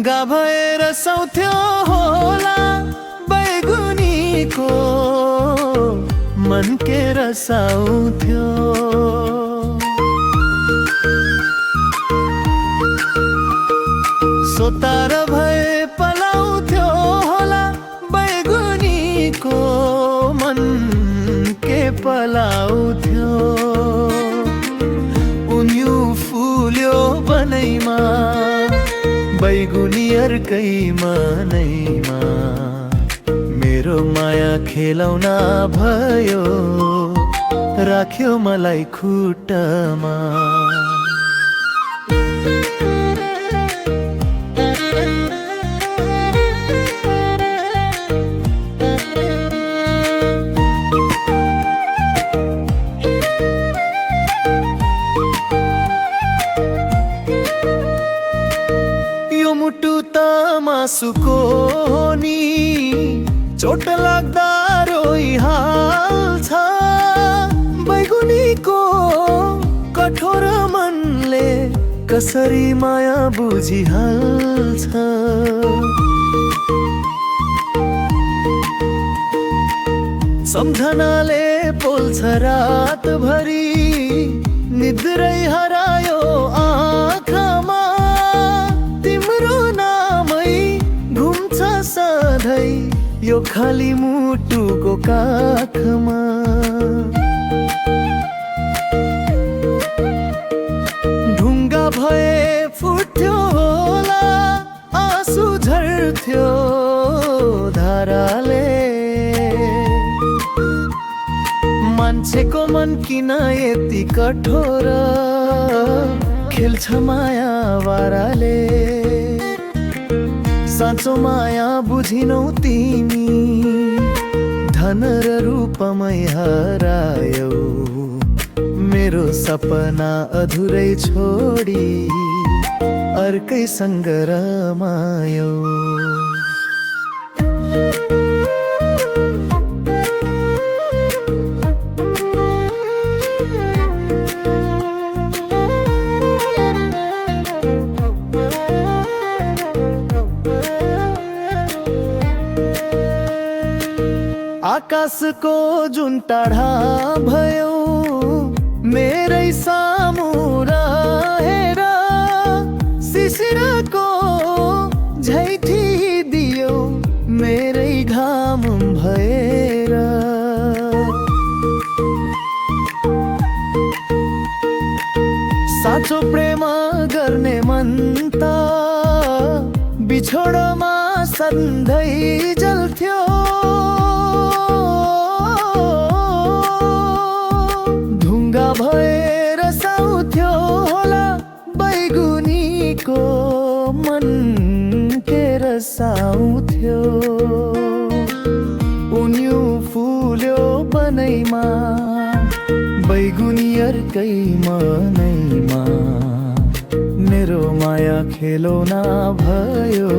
ढुङ्गा भएर सौथ्यो होला बैगुनीको मन के रसाउँथ्यो। सोतार भए पलाउँथ्यो होला बैगुनीको मन के पलाउँथ्यो। उन्यु फुल्यो बनैमा बैगुनी अर्कै मनैमा, मेरो माया खेलौना भयो राख्यो मलाई खुट्टामा। यो मुटु त मासुको नि चोट लाग्दा रोइहाल्छ। बैगुनीको कठोर मनले कसरी माया बुझिहाल्छ। सम्झनाले पोल्छ रातभरि, निद्रै हरायो आँखामा। तिम्रो नामै घुम्छ सधैँ यो खाली मुटुको काखमा। ढुङ्गा भए फुट्थ्यो होला आँसु झर्थ्यो धाराले। मान्छेको मन किन यति कठोर खेल्छ माया वाराले। साँचो माया बुझिनौ तिमी, धन र रूपमै हरायौ। मेरो सपना अधुरै छोडी अर्कैसँग रमायौ। आकाशको जुन टाढा भयो मेरै सामु रहेर, शिशिरको झैठी दियो मेरै घाम भएर। साँचो प्रेम गर्ने मन त बिछोडमा सधैँ जल्थ्यो। ढुङ्गा भएर साउथ्यो होला बैगुनीको मन के रसाउँथ्यो। उन्यु फुल्यो बनैमा बैगुनी अर्कै मनैमा, मेरो माया खेलौना भयो।